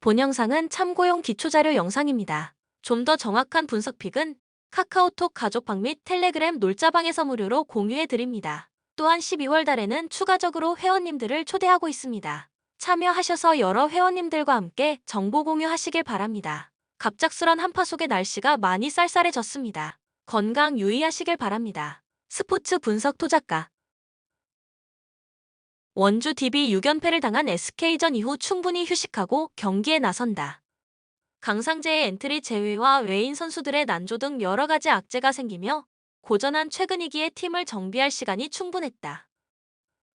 본 영상은 참고용 기초자료 영상입니다. 좀 더 정확한 분석픽은 카카오톡 가족방 및 텔레그램 놀자방에서 무료로 공유해 드립니다. 또한 12월 달에는 추가적으로 회원님들을 초대하고 있습니다. 참여하셔서 여러 회원님들과 함께 정보 공유하시길 바랍니다. 갑작스런 한파 속에 날씨가 많이 쌀쌀해졌습니다. 건강 유의하시길 바랍니다. 스포츠 분석 토작가 원주 DB 6연패를 당한 SK전 이후 충분히 휴식하고 경기에 나선다. 강상재의 엔트리 제외와 외인 선수들의 난조 등 여러 가지 악재가 생기며 고전한 최근 위기에 팀을 정비할 시간이 충분했다.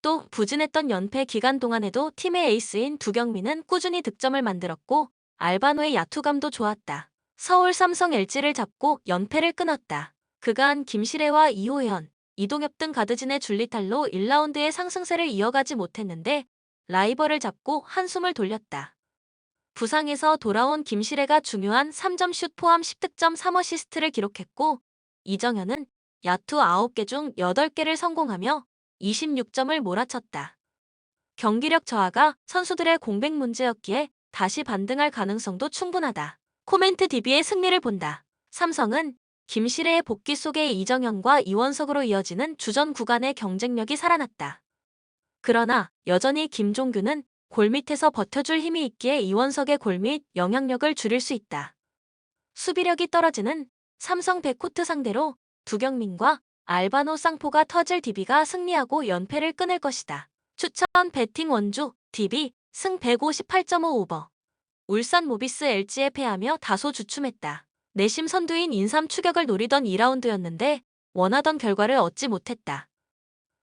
또 부진했던 연패 기간 동안에도 팀의 에이스인 두경민은 꾸준히 득점을 만들었고 알바노의 야투감도 좋았다. 서울 삼성 LG를 잡고 연패를 끊었다. 그간 김시래와 이호연, 이동엽 등 가드진의 줄리탈로 1라운드의 상승세를 이어가지 못했는데 라이벌을 잡고 한숨을 돌렸다. 부상에서 돌아온 김시래가 중요한 3점슛 포함 10득점 3어시스트를 기록했고 이정현은 야투 9개 중 8개를 성공하며 26점을 몰아쳤다. 경기력 저하가 선수들의 공백 문제였기에 다시 반등할 가능성도 충분하다. 코멘트 DB의 승리를 본다. 삼성은 김시래의 복귀 속에 이정현과 이원석으로 이어지는 주전 구간의 경쟁력이 살아났다. 그러나 여전히 김종규는 골 밑에서 버텨줄 힘이 있기에 이원석의 골 및 영향력을 줄일 수 있다. 수비력이 떨어지는 삼성 백코트 상대로 두경민과 알바노 쌍포가 터질 DB가 승리하고 연패를 끊을 것이다. 추천 배팅 원주 DB 승 158.5 오버. 울산 모비스 LG에 패하며 다소 주춤했다. 내심 선두인 인삼 추격을 노리던 2라운드였는데 원하던 결과를 얻지 못했다.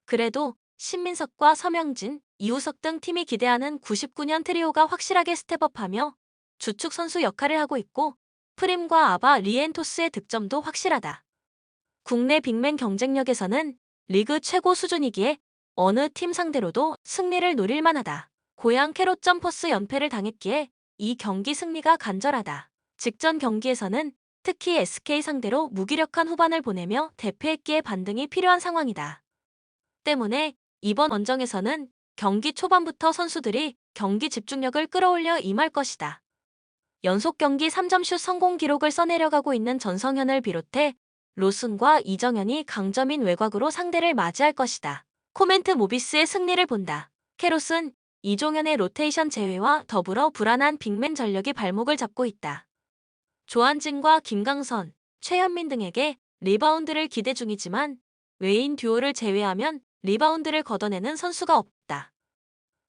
그래도 신민석과 서명진, 이우석 등 팀이 기대하는 99년 트리오가 확실하게 스텝업하며 주축 선수 역할을 하고 있고 프림과 아바 리엔토스의 득점도 확실하다. 국내 빅맨 경쟁력에서는 리그 최고 수준이기에 어느 팀 상대로도 승리를 노릴 만하다. 고양 캐롯 점퍼스 연패를 당했기에 이 경기 승리가 간절하다. 직전 경기에서는 특히 SK 상대로 무기력한 후반을 보내며 대패했기에 반등이 필요한 상황이다. 때문에 이번 원정에서는 경기 초반부터 선수들이 경기 집중력을 끌어올려 임할 것이다. 연속 경기 3점슛 성공 기록을 써내려가고 있는 전성현을 비롯해 로슨과 이정현이 강점인 외곽으로 상대를 맞이할 것이다. 코멘트 모비스의 승리를 본다. 캐롯은 이종현의 로테이션 제외와 더불어 불안한 빅맨 전력이 발목을 잡고 있다. 조한진과 김강선, 최현민 등에게 리바운드를 기대 중이지만 외인 듀오를 제외하면 리바운드를 걷어내는 선수가 없다.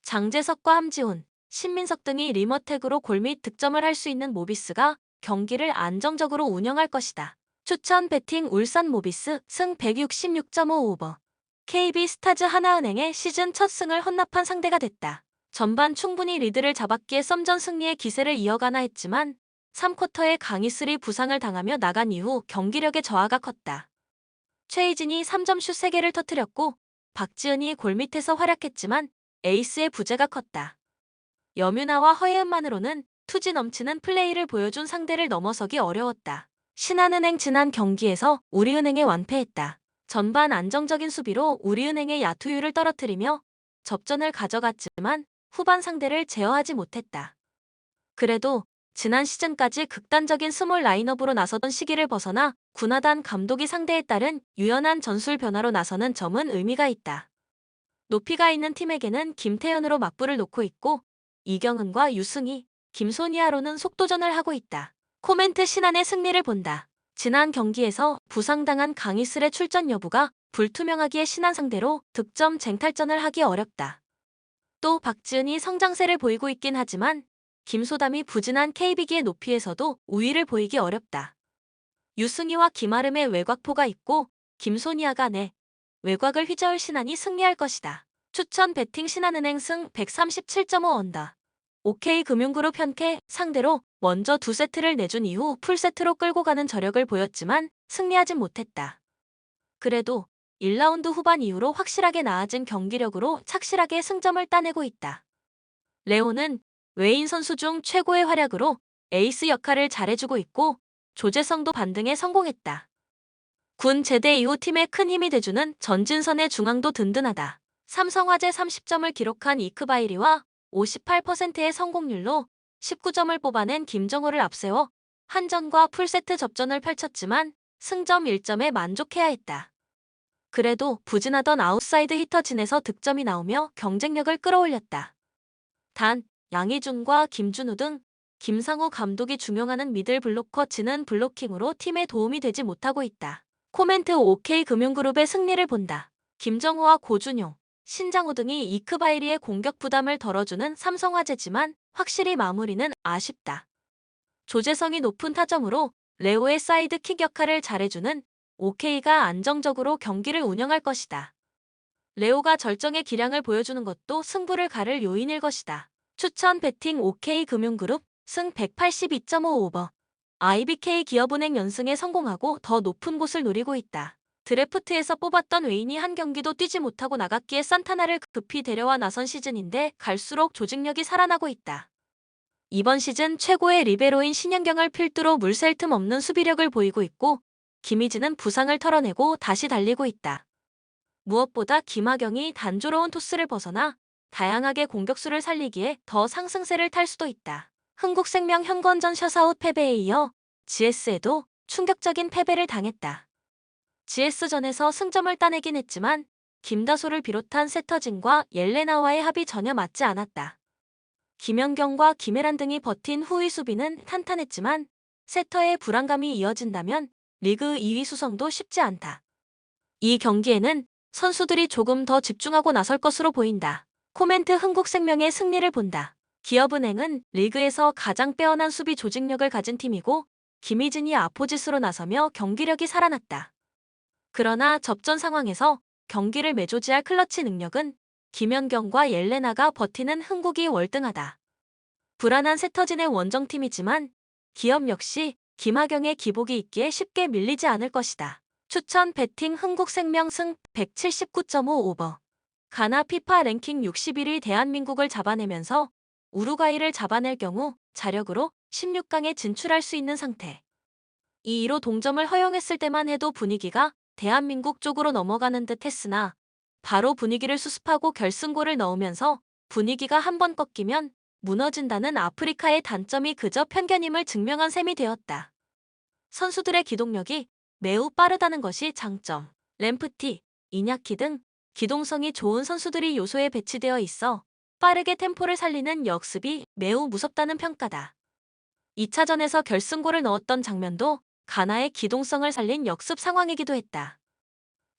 장재석과 함지훈, 신민석 등이 리머텍으로 골 및 득점을 할 수 있는 모비스가 경기를 안정적으로 운영할 것이다. 추천 배팅 울산 모비스 승 166.5 오버. KB 스타즈 하나은행의 시즌 첫 승을 헌납한 상대가 됐다. 전반 충분히 리드를 잡았기에 썸전 승리의 기세를 이어가나 했지만 3쿼터에 강희슬이 부상을 당하며 나간 이후 경기력의 저하가 컸다. 최희진이 3점슛 3개를 터뜨렸고 박지은이 골밑에서 활약했지만 에이스의 부재가 컸다. 여뮤나와 허예은만으로는 투지 넘치는 플레이를 보여준 상대를 넘어서기 어려웠다. 신한은행 지난 경기에서 우리은행에 완패했다. 전반 안정적인 수비로 우리은행의 야투율을 떨어뜨리며 접전을 가져갔지만 후반 상대를 제어하지 못했다. 그래도 지난 시즌까지 극단적인 스몰 라인업으로 나서던 시기를 벗어나 군하단 감독이 상대에 따른 유연한 전술 변화로 나서는 점은 의미가 있다. 높이가 있는 팀에게는 김태현으로 맞불을 놓고 있고 이경은과 유승희, 김소니아로는 속도전을 하고 있다. 코멘트 신한의 승리를 본다. 지난 경기에서 부상당한 강희슬의 출전 여부가 불투명하기에 신한 상대로 득점 쟁탈전을 하기 어렵다. 또 박지은이 성장세를 보이고 있긴 하지만 김소담이 부진한 KB기의 높이에서도 우위를 보이기 어렵다. 유승희와 김아름의 외곽포가 있고 김소니아가 내 외곽을 휘저을 신한이 승리할 것이다. 추천 배팅 신한은행 승 137.5 언더. OK금융그룹 현캐 상대로 먼저 2세트를 내준 이후 풀세트로 끌고 가는 저력을 보였지만 승리하진 못했다. 그래도 1라운드 후반 이후로 확실하게 나아진 경기력으로 착실하게 승점을 따내고 있다. 레오는 외인 선수 중 최고의 활약으로 에이스 역할을 잘해주고 있고 조재성도 반등에 성공했다. 군 제대 이후 팀에 큰 힘이 돼주는 전진선의 중앙도 든든하다. 삼성화재 30점을 기록한 이크바이리와 58%의 성공률로 19점을 뽑아낸 김정호를 앞세워 한전과 풀세트 접전을 펼쳤지만 승점 1점에 만족해야 했다. 그래도 부진하던 아웃사이드 히터진에서 득점이 나오며 경쟁력을 끌어올렸다. 단, 양희준과 김준우 등 김상우 감독이 중용하는 미들 블로커 진은 블로킹으로 팀에 도움이 되지 못하고 있다. 코멘트 OK금융그룹의 승리를 본다. 김정호와 고준용, 신장호 등이 이크바이리의 공격 부담을 덜어주는 삼성화재지만 확실히 마무리는 아쉽다. 조재성이 높은 타점으로 레오의 사이드킥 역할을 잘해주는 OK가 안정적으로 경기를 운영할 것이다. 레오가 절정의 기량을 보여주는 것도 승부를 가를 요인일 것이다. 추천 배팅 OK금융그룹 승 182.5 오버. IBK 기업은행 연승에 성공하고 더 높은 곳을 노리고 있다. 드래프트에서 뽑았던 웨인이 한 경기도 뛰지 못하고 나갔기에 산타나를 급히 데려와 나선 시즌인데 갈수록 조직력이 살아나고 있다. 이번 시즌 최고의 리베로인 신현경을 필두로 물샐 틈 없는 수비력을 보이고 있고 김희진은 부상을 털어내고 다시 달리고 있다. 무엇보다 김하경이 단조로운 토스를 벗어나 다양하게 공격수를 살리기에 더 상승세를 탈 수도 있다. 흥국생명 현건전 셔사웃 패배에 이어 GS에도 충격적인 패배를 당했다. GS전에서 승점을 따내긴 했지만 김다소를 비롯한 세터진과 옐레나와의 합이 전혀 맞지 않았다. 김연경과 김혜란 등이 버틴 후위 수비는 탄탄했지만 세터의 불안감이 이어진다면 리그 2위 수성도 쉽지 않다. 이 경기에는 선수들이 조금 더 집중하고 나설 것으로 보인다. 코멘트 흥국생명의 승리를 본다. 기업은행은 리그에서 가장 빼어난 수비 조직력을 가진 팀이고 김희진이 아포짓으로 나서며 경기력이 살아났다. 그러나 접전 상황에서 경기를 매조지할 클러치 능력은 김연경과 옐레나가 버티는 흥국이 월등하다. 불안한 세터진의 원정팀이지만 기업 역시 김하경의 기복이 있기에 쉽게 밀리지 않을 것이다. 추천 배팅 흥국생명 승 179.5 오버. 가나 피파 랭킹 61위 대한민국을 잡아내면서 우루과이를 잡아낼 경우 자력으로 16강에 진출할 수 있는 상태. 이 2로 동점을 허용했을 때만 해도 분위기가 대한민국 쪽으로 넘어가는 듯 했으나 바로 분위기를 수습하고 결승골을 넣으면서 분위기가 한번 꺾이면 무너진다는 아프리카의 단점이 그저 편견임을 증명한 셈이 되었다. 선수들의 기동력이 매우 빠르다는 것이 장점. 램프티, 이냐키 등 기동성이 좋은 선수들이 요소에 배치되어 있어 빠르게 템포를 살리는 역습이 매우 무섭다는 평가다. 2차전에서 결승골을 넣었던 장면도 가나의 기동성을 살린 역습 상황이기도 했다.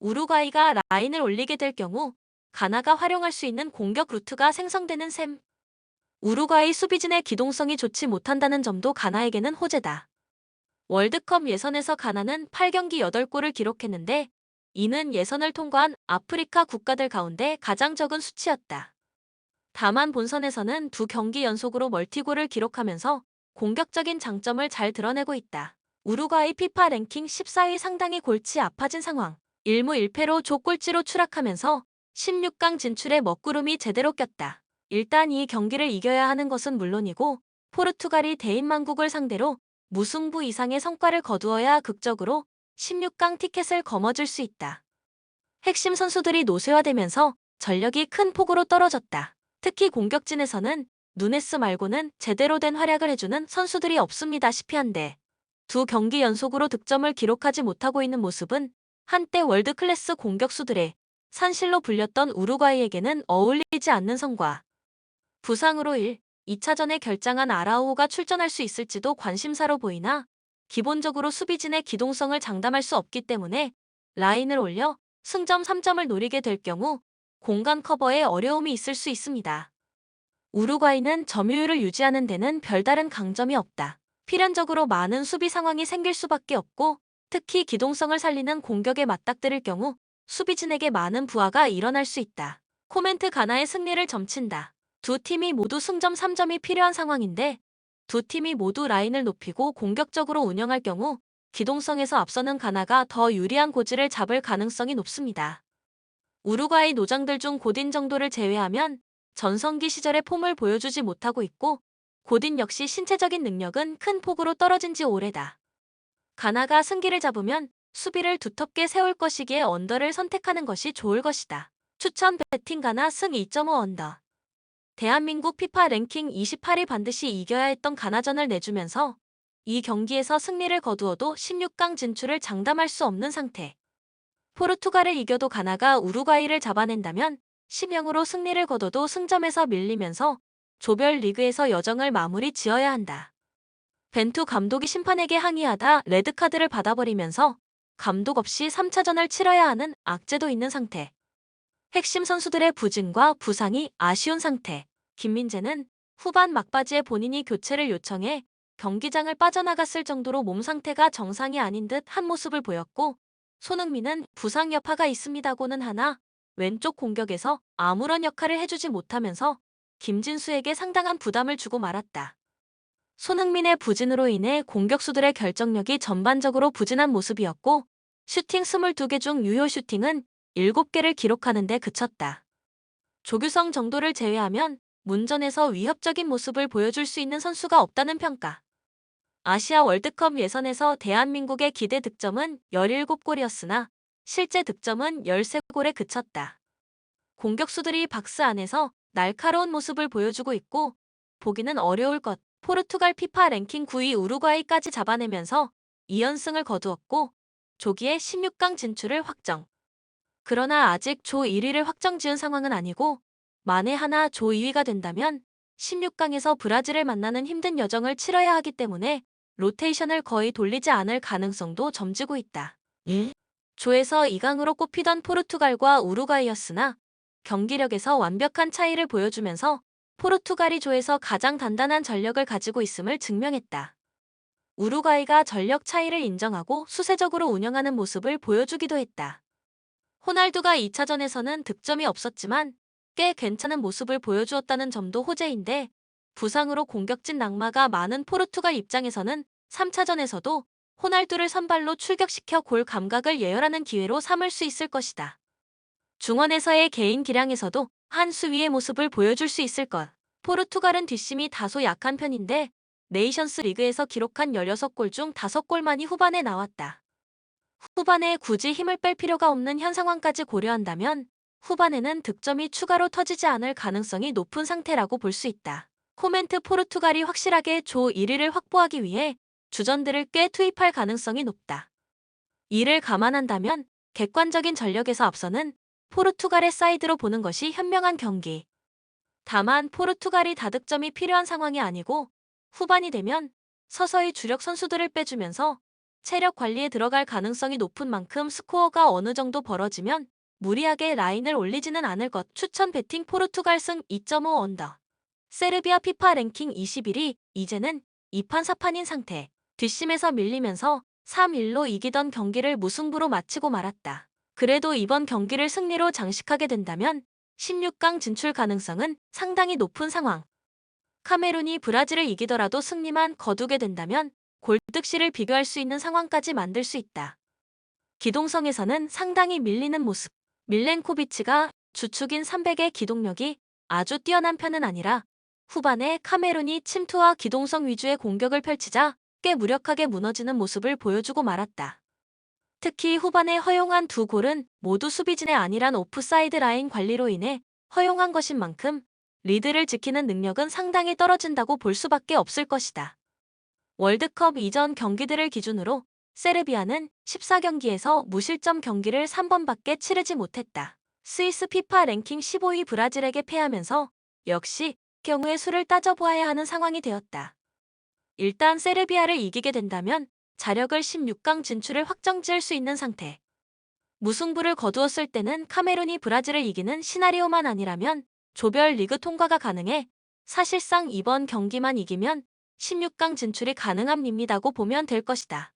우루과이가 라인을 올리게 될 경우 가나가 활용할 수 있는 공격 루트가 생성되는 셈. 우루과이 수비진의 기동성이 좋지 못한다는 점도 가나에게는 호재다. 월드컵 예선에서 가나는 8경기 8골을 기록했는데 이는 예선을 통과한 아프리카 국가들 가운데 가장 적은 수치였다. 다만 본선에서는 2경기 연속으로 멀티골을 기록하면서 공격적인 장점을 잘 드러내고 있다. 우루과이 피파 랭킹 14위 상당히 골치 아파진 상황. 1무 1패로 족꼴찌로 추락하면서 16강 진출에 먹구름이 제대로 꼈다. 일단 이 경기를 이겨야 하는 것은 물론이고 포르투갈이 대인만국을 상대로 무승부 이상의 성과를 거두어야 극적으로 16강 티켓을 거머쥘 수 있다. 핵심 선수들이 노쇠화되면서 전력이 큰 폭으로 떨어졌다. 특히 공격진에서는 누네스 말고는 제대로 된 활약을 해주는 선수들이 없습니다시피 한데 2경기 연속으로 득점을 기록하지 못하고 있는 모습은 한때 월드클래스 공격수들의 산실로 불렸던 우루과이에게는 어울리지 않는 성과. 부상으로 2차전에 결장한 아라우호가 출전할 수 있을지도 관심사로 보이나 기본적으로 수비진의 기동성을 장담할 수 없기 때문에 라인을 올려 승점 3점을 노리게 될 경우 공간 커버에 어려움이 있을 수 있습니다. 우루과이는 점유율을 유지하는 데는 별다른 강점이 없다. 필연적으로 많은 수비 상황이 생길 수밖에 없고 특히 기동성을 살리는 공격에 맞닥뜨릴 경우 수비진에게 많은 부하가 일어날 수 있다. 코멘트 가나의 승리를 점친다. 두 팀이 모두 승점 3점이 필요한 상황인데 두 팀이 모두 라인을 높이고 공격적으로 운영할 경우 기동성에서 앞서는 가나가 더 유리한 고지를 잡을 가능성이 높습니다. 우루과이 노장들 중 고딘 정도를 제외하면 전성기 시절의 폼을 보여주지 못하고 있고 고딘 역시 신체적인 능력은 큰 폭으로 떨어진 지 오래다. 가나가 승기를 잡으면 수비를 두텁게 세울 것이기에 언더를 선택하는 것이 좋을 것이다. 추천 배팅 가나 승 2.5 언더. 대한민국 피파 랭킹 28위 반드시 이겨야 했던 가나전을 내주면서 이 경기에서 승리를 거두어도 16강 진출을 장담할 수 없는 상태. 포르투갈을 이겨도 가나가 우루과이를 잡아낸다면 심영으로 승리를 거둬도 승점에서 밀리면서 조별 리그에서 여정을 마무리 지어야 한다. 벤투 감독이 심판에게 항의하다 레드카드를 받아버리면서 감독 없이 3차전을 치러야 하는 악재도 있는 상태. 핵심 선수들의 부진과 부상이 아쉬운 상태. 김민재는 후반 막바지에 본인이 교체를 요청해 경기장을 빠져나갔을 정도로 몸 상태가 정상이 아닌 듯 한 모습을 보였고, 손흥민은 부상 여파가 있습니다고는 하나 왼쪽 공격에서 아무런 역할을 해주지 못하면서 김진수에게 상당한 부담을 주고 말았다. 손흥민의 부진으로 인해 공격수들의 결정력이 전반적으로 부진한 모습이었고, 슈팅 22개 중 유효 슈팅은 7개를 기록하는 데 그쳤다. 조규성 정도를 제외하면 문전에서 위협적인 모습을 보여줄 수 있는 선수가 없다는 평가. 아시아 월드컵 예선에서 대한민국의 기대 득점은 17골이었으나 실제 득점은 13골에 그쳤다. 공격수들이 박스 안에서 날카로운 모습을 보여주고 있고 보기는 어려울 것. 포르투갈 피파 랭킹 9위 우루과이까지 잡아내면서 2연승을 거두었고 조기에 16강 진출을 확정. 그러나 아직 조 1위를 확정지은 상황은 아니고 만에 하나 조 2위가 된다면 16강에서 브라질을 만나는 힘든 여정을 치러야 하기 때문에 로테이션을 거의 돌리지 않을 가능성도 점지고 있다. 조에서 2강으로 꼽히던 포르투갈과 우루과이였으나 경기력에서 완벽한 차이를 보여주면서 포르투갈이 조에서 가장 단단한 전력을 가지고 있음을 증명했다. 우루과이가 전력 차이를 인정하고 수세적으로 운영하는 모습을 보여주기도 했다. 호날두가 2차전에서는 득점이 없었지만 꽤 괜찮은 모습을 보여주었다는 점도 호재인데, 부상으로 공격진 낙마가 많은 포르투갈 입장에서는 3차전에서도 호날두를 선발로 출격시켜 골 감각을 예열하는 기회로 삼을 수 있을 것이다. 중원에서의 개인 기량에서도 한 수 위의 모습을 보여줄 수 있을 것. 포르투갈은 뒷심이 다소 약한 편인데 네이션스 리그에서 기록한 16골 중 5골만이 후반에 나왔다. 후반에 굳이 힘을 뺄 필요가 없는 현 상황까지 고려한다면 후반에는 득점이 추가로 터지지 않을 가능성이 높은 상태라고 볼 수 있다. 코멘트. 포르투갈이 확실하게 조 1위를 확보하기 위해 주전들을 꽤 투입할 가능성이 높다. 이를 감안한다면 객관적인 전력에서 앞서는 포르투갈의 사이드로 보는 것이 현명한 경기. 다만 포르투갈이 다득점이 필요한 상황이 아니고 후반이 되면 서서히 주력 선수들을 빼주면서 체력 관리에 들어갈 가능성이 높은 만큼 스코어가 어느 정도 벌어지면 무리하게 라인을 올리지는 않을 것. 추천 배팅. 포르투갈 승 2.5 언더. 세르비아 피파 랭킹 21위. 이제는 2판 4판인 상태. 뒷심에서 밀리면서 3-1로 이기던 경기를 무승부로 마치고 말았다. 그래도 이번 경기를 승리로 장식하게 된다면 16강 진출 가능성은 상당히 높은 상황. 카메룬이 브라질을 이기더라도 승리만 거두게 된다면 골득실을 비교할 수 있는 상황까지 만들 수 있다. 기동성에서는 상당히 밀리는 모습. 밀렌코비치가 주축인 300의 기동력이 아주 뛰어난 편은 아니라 후반에 카메룬이 침투와 기동성 위주의 공격을 펼치자 꽤 무력하게 무너지는 모습을 보여주고 말았다. 특히 후반에 허용한 2골은 모두 수비진의 안일한 오프사이드 라인 관리로 인해 허용한 것인 만큼 리드를 지키는 능력은 상당히 떨어진다고 볼 수밖에 없을 것이다. 월드컵 이전 경기들을 기준으로 세르비아는 14경기에서 무실점 경기를 3번밖에 치르지 못했다. 스위스 피파 랭킹 15위 브라질에게 패하면서 역시 경우의 수를 따져보아야 하는 상황이 되었다. 일단 세르비아를 이기게 된다면 자력을 16강 진출을 확정지을 수 있는 상태. 무승부를 거두었을 때는 카메룬이 브라질을 이기는 시나리오만 아니라면 조별 리그 통과가 가능해 사실상 이번 경기만 이기면 16강 진출이 가능합니다고 보면 될 것이다.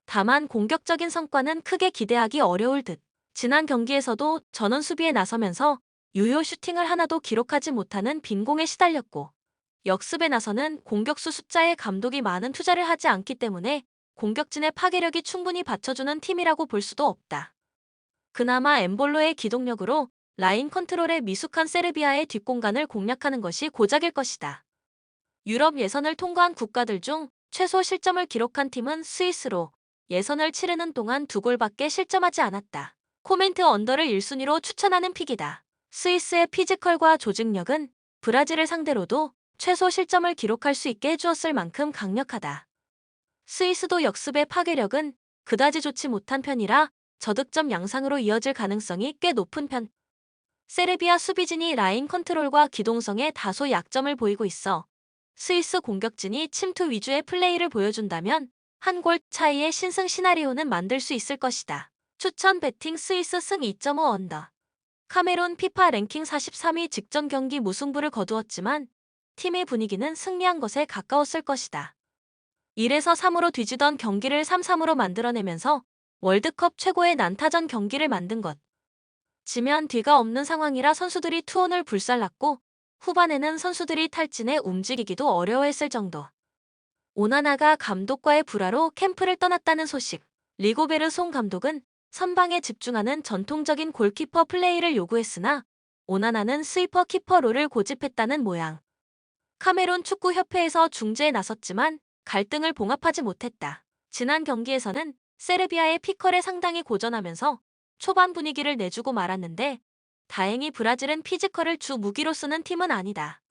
다만 공격적인 성과는 크게 기대하기 어려울 듯. 지난 경기에서도 전원 수비에 나서면서 유효 슈팅을 하나도 기록하지 못하는 빈공에 시달렸고, 역습에 나서는 공격수 숫자에 감독이 많은 투자를 하지 않기 때문에 공격진의 파괴력이 충분히 받쳐주는 팀이라고 볼 수도 없다. 그나마 엠볼로의 기동력으로 라인 컨트롤에 미숙한 세르비아의 뒷공간을 공략하는 것이 고작일 것이다. 유럽 예선을 통과한 국가들 중 최소 실점을 기록한 팀은 스위스로 예선을 치르는 동안 2골밖에 실점하지 않았다. 코멘트. 언더를 1순위로 추천하는 픽이다. 스위스의 피지컬과 조직력은 브라질을 상대로도 최소 실점을 기록할 수 있게 해주었을 만큼 강력하다. 스위스도 역습의 파괴력은 그다지 좋지 못한 편이라 저득점 양상으로 이어질 가능성이 꽤 높은 편. 세르비아 수비진이 라인 컨트롤과 기동성에 다소 약점을 보이고 있어 스위스 공격진이 침투 위주의 플레이를 보여준다면 한 골 차이의 신승 시나리오는 만들 수 있을 것이다. 추천 배팅 스위스 승 2.5 언더. 카메룬 피파 랭킹 43위 직전 경기 무승부를 거두었지만 팀의 분위기는 승리한 것에 가까웠을 것이다. 1에서 3으로 뒤지던 경기를 3-3으로 만들어내면서 월드컵 최고의 난타전 경기를 만든 것. 지면 뒤가 없는 상황이라 선수들이 투혼을 불살랐고 후반에는 선수들이 탈진해 움직이기도 어려워했을 정도. 오나나가 감독과의 불화로 캠프를 떠났다는 소식. 리고베르 송 감독은 선방에 집중하는 전통적인 골키퍼 플레이를 요구했으나 오나나는 스위퍼 키퍼로를 고집했다는 모양. 카메룬 축구협회에서 중재에 나섰지만 갈등을 봉합하지 못했다. 지난 경기에서는 세르비아의 피컬에 상당히 고전하면서 초반 분위기를 내주고 말았는데 다행히 브라질은 피지컬을 주 무기로 쓰는 팀은 아니다.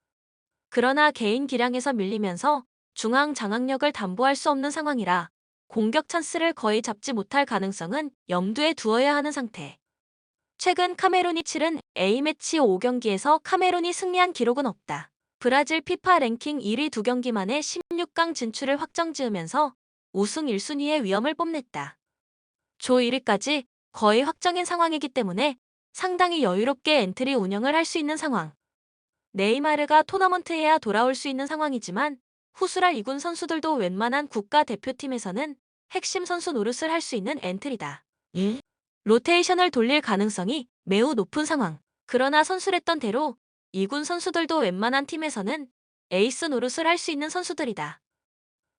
그러나 개인 기량에서 밀리면서 중앙 장악력을 담보할 수 없는 상황이라 공격 찬스를 거의 잡지 못할 가능성은 염두에 두어야 하는 상태. 최근 카메룬이 치른 A매치 5경기에서 카메룬이 승리한 기록은 없다. 브라질 피파 랭킹 1위 2경기 만에 16강 진출을 확정지으면서 우승 1순위의 위험을 뽐냈다. 조 1위까지 거의 확정인 상황이기 때문에 상당히 여유롭게 엔트리 운영을 할 수 있는 상황. 네이마르가 토너먼트에야 돌아올 수 있는 상황이지만 후수랄 2군 선수들도 웬만한 국가대표팀에서는 핵심 선수 노릇을 할 수 있는 엔트리다. 로테이션을 돌릴 가능성이 매우 높은 상황. 그러나 선술했던 대로 2군 선수들도 웬만한 팀에서는 에이스 노릇을 할 수 있는 선수들이다.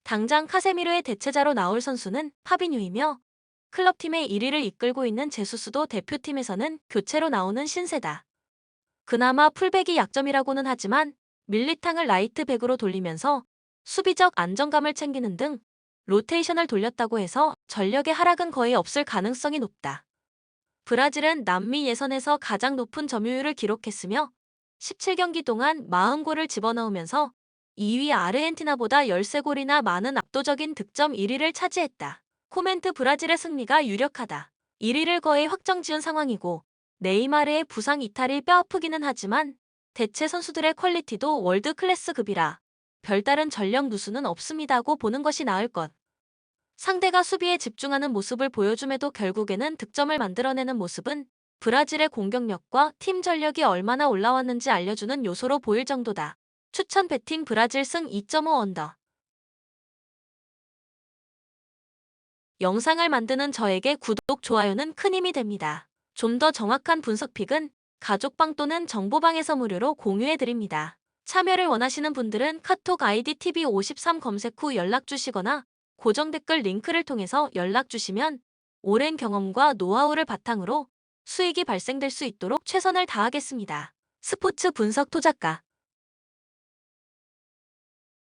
당장 카세미르의 대체자로 나올 선수는 파비뉴이며 클럽팀의 1위를 이끌고 있는 제수스도 대표팀에서는 교체로 나오는 신세다. 그나마 풀백이 약점이라고는 하지만 밀리탕을 라이트백으로 돌리면서 수비적 안정감을 챙기는 등 로테이션을 돌렸다고 해서 전력의 하락은 거의 없을 가능성이 높다. 브라질은 남미 예선에서 가장 높은 점유율을 기록했으며 17경기 동안 40골을 집어넣으면서 2위 아르헨티나보다 13골이나 많은 압도적인 득점 1위를 차지했다. 코멘트 브라질의 승리가 유력하다. 1위를 거의 확정지은 상황이고 네이마르의 부상 이탈이 뼈아프기는 하지만 대체 선수들의 퀄리티도 월드 클래스급이라 별다른 전력 누수는 없습니다고 보는 것이 나을 것. 상대가 수비에 집중하는 모습을 보여줌에도 결국에는 득점을 만들어내는 모습은 브라질의 공격력과 팀 전력이 얼마나 올라왔는지 알려주는 요소로 보일 정도다. 추천 배팅 브라질 승 2.5 언더. 영상을 만드는 저에게 구독, 좋아요는 큰 힘이 됩니다. 좀 더 정확한 분석픽은 가족방 또는 정보방에서 무료로 공유해드립니다. 참여를 원하시는 분들은 카톡 아이디 TV53 검색 후 연락주시거나 고정 댓글 링크를 통해서 연락주시면 오랜 경험과 노하우를 바탕으로 수익이 발생될 수 있도록 최선을 다하겠습니다. 스포츠 분석 토작가